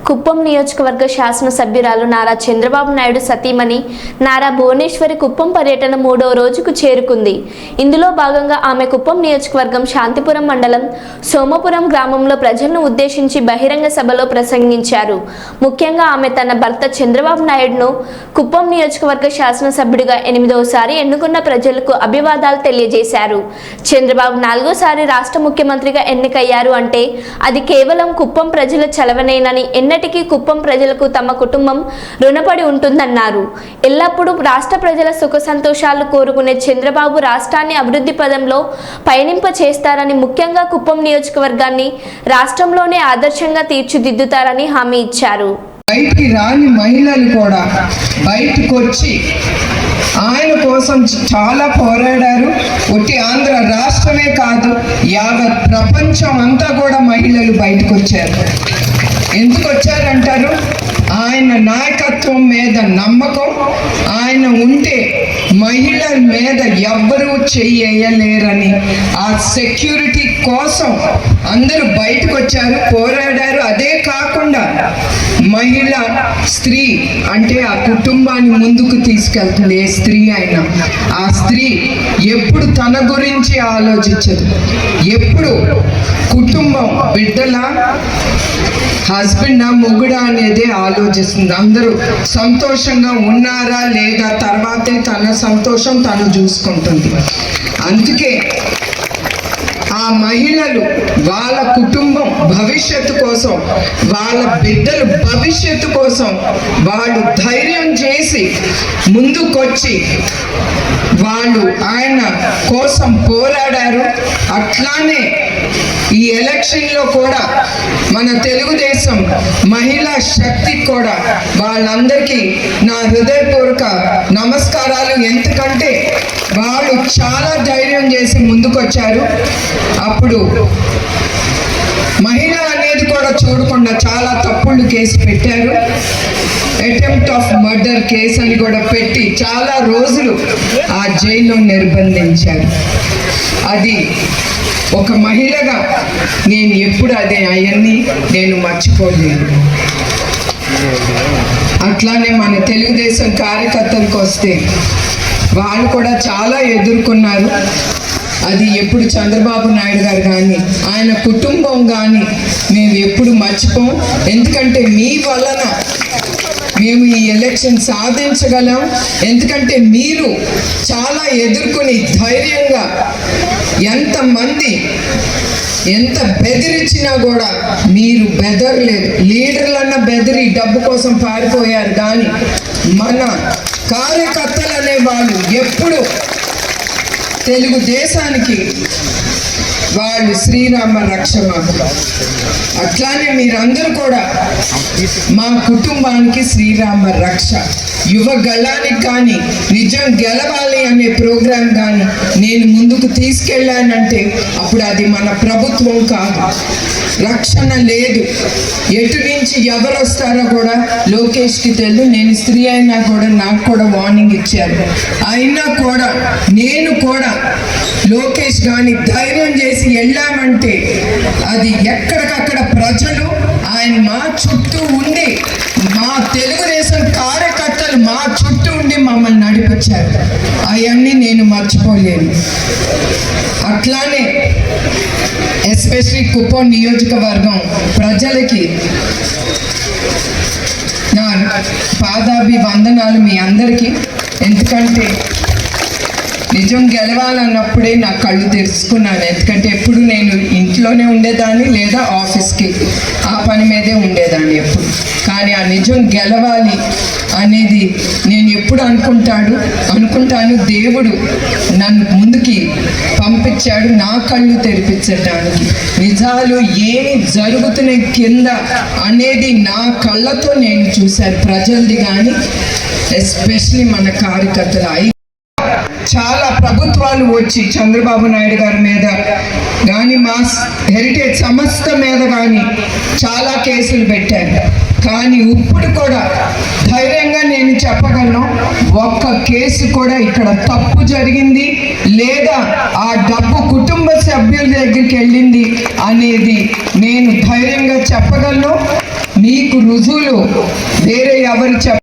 కుప్పం నియోజకవర్గ శాసనసభ్యురాలు నారా చంద్రబాబు నాయుడు సతీమణి నారా భువనేశ్వరి కుప్పం పర్యటన 3వ రోజుకు చేరుకుంది. ఇందులో భాగంగా ఆమె కుప్పం నియోజకవర్గం శాంతిపురం మండలం సోమపురం గ్రామంలో ప్రజలను ఉద్దేశించి బహిరంగ సభలో ప్రసంగించారు. ముఖ్యంగా ఆమె తన భర్త చంద్రబాబు నాయుడును కుప్పం నియోజకవర్గ శాసనసభ్యుడిగా 8వసారి ఎన్నుకున్న ప్రజలకు అభివాదాలు తెలియజేశారు. చంద్రబాబు 4వసారి రాష్ట్ర ముఖ్యమంత్రిగా ఎన్నికయ్యారు అంటే అది కేవలం కుప్పం ప్రజల చలవనేనని, ఎన్నటికీ కుప్పం ప్రజలకు తమ కుటుంబం రుణపడి ఉంటుందన్నారు. ఎల్లప్పుడూ రాష్ట్ర ప్రజల సుఖ సంతోషాలు కోరుకునే చంద్రబాబు రాష్ట్రాన్ని అభివృద్ధి పదంలో పయనింప చేస్తారని, ముఖ్యంగా కుప్పం నియోజకవర్గాన్ని రాష్ట్రంలోనే ఆదర్శంగా తీర్చిదిద్దుతారని హామీ ఇచ్చారు. బయటికి రాని మహిళలు కూడా బయటకు వచ్చి ఆయన కోసం చాలా పోరాడారు. ఒట్టి ఆంధ్ర రాష్ట్రమే కాదు, యావత్ ప్రపంచం అంతా కూడా మహిళలు బయటకు వచ్చారు. ఎందుకు వచ్చారంటారు? ఆయన నాయకత్వం మీద నమ్మకం. ఆయన ఉంటే మహిళల మీద ఎవ్వరూ చెయ్యలేరని ఆ సెక్యూరిటీ కోసం అందరూ బయటకు వచ్చారు, పోరాడారు. అదే కాకుండా మహిళ స్త్రీ అంటే ఆ కుటుంబాన్ని ముందుకు తీసుకెళ్తుంది. ఏ స్త్రీ అయినా ఆ స్త్రీ ఎప్పుడు తన గురించి ఆలోచించదు. ఎప్పుడు కుటుంబం, బిడ్డల, హస్బెండా, మొగుడా అనేది ఆలోచిస్తుంది. అందరూ సంతోషంగా ఉన్నారా లేదా తర్వాతే తన సంతోషం తను చూసుకుంటుంది. అందుకే ఆ మహిళలు వాళ్ళ కుటుంబం భవిష్యత్తు కోసం, వాళ్ళ బిడ్డల భవిష్యత్తు కోసం వాళ్ళు ధైర్యం చేసి ముందుకొచ్చి వాళ్ళు ఆయన కోసం పోరాడారు. అట్లానే ఈ ఎలక్షన్లో కూడా మన తెలుగుదేశం మహిళా శక్తి కూడా వాళ్ళందరికీ నా హృదయపూర్వక నమస్కారాలు. ఎందుకంటే వాళ్ళు చాలా ధైర్యం చేసి ముందుకొచ్చారు. అప్పుడు మహిళ అనేది కూడా చూడకుండా చాలా తప్పుళ్ళు కేసు పెట్టారు. అటెంప్ట్ ఆఫ్ మర్డర్ కేసు అని కూడా పెట్టి చాలా రోజులు ఆ జైల్లో నిర్బంధించారు. అది ఒక మహిళగా నేను ఎప్పుడు అవన్నీ నేను మర్చిపోలేను. అట్లానే మన తెలుగుదేశం కార్యకర్తలకు వస్తే వాళ్ళు కూడా చాలా ఎదుర్కొన్నారు. అది ఎప్పుడు చంద్రబాబు నాయుడు గారు కానీ ఆయన కుటుంబం కానీ మేము ఎప్పుడు మర్చిపోం. ఎందుకంటే మీ వలన మేము ఈ ఎలక్షన్ సాధించగలం. ఎందుకంటే మీరు చాలా ఎదుర్కొని ధైర్యంగా ఎంతమంది ఎంత బెదిరించినా కూడా మీరు బెదరలేదు. లీడర్లన్నా బెదిరి డబ్బు కోసం పారిపోయారు, కానీ మన కార్యకర్తలు అనేవాళ్ళు ఎప్పుడు తెలుగుదేశానికి వాళ్ళు శ్రీరామ రక్ష. అట్లానే మీరందరూ కూడా మా కుటుంబానికి శ్రీరామ రక్ష. యువ గళానికి కానీ నిజం గెలవాలి అనే ప్రోగ్రాం కానీ నేను ముందుకు తీసుకెళ్ళానంటే అప్పుడు అది మన ప్రభుత్వం కాదు. రక్షణ లేదు. ఎటు నుంచి ఎవరు వస్తారో కూడా లోకేష్కి తెలియదు. నేను స్త్రీ అయినా కూడా నాకు కూడా వార్నింగ్ ఇచ్చారు. అయినా కూడా నేను కూడా లోకేష్ కానీ ధైర్యం చేసి వెళ్ళామంటే అది ఎక్కడికక్కడ ప్రజలు ఆయన మా చుట్టూ ఉండి, మా తెలుగుదేశం కార్యకర్తలు మా చుట్టూ ఉండి మమ్మల్ని నడిపించారు. అవన్నీ నేను మర్చిపోలేను. అట్లానే ఎస్పెషలీ కుప్పం నియోజకవర్గం ప్రజలకి నా పాదాభివందనాలు మీ అందరికీ. ఎందుకంటే నిజం గెలవాలన్నప్పుడే నా కళ్ళు తెరుచుకున్నాను. ఎందుకంటే ఎప్పుడు నేను ఇంట్లోనే ఉండేదాన్ని లేదా ఆఫీస్కి ఆ పని మీదే ఉండేదాన్ని ఎప్పుడు. కానీ ఆ నిజం గెలవాలి అనేది నేను ఎప్పుడు అనుకుంటాను. దేవుడు నన్ను ముందుకి పంపించాడు నా కళ్ళు తెరిపించడానికి. నిజాలు ఏమి జరుగుతున్నాయి కింద అనేది నా కళ్ళతో నేను చూశాను. ప్రజలది కానీ ఎస్పెషలీ మన కార్యకర్తలు చాలా ప్రభుత్వాలు వచ్చి చంద్రబాబు నాయుడు గారి మీద కానీ మా హెరిటేజ్ సంస్థ మీద కానీ చాలా కేసులు పెట్టారు. కానీ ఇప్పుడు కూడా ధైర్యంగా నేను చెప్పగలను, ఒక్క కేసు కూడా ఇక్కడ తప్పు జరిగింది లేదా ఆ డబ్బు కుటుంబ సభ్యుల దగ్గరికి వెళ్ళింది అనేది నేను ధైర్యంగా చెప్పగలను. మీకు రుజువులు వేరే ఎవరు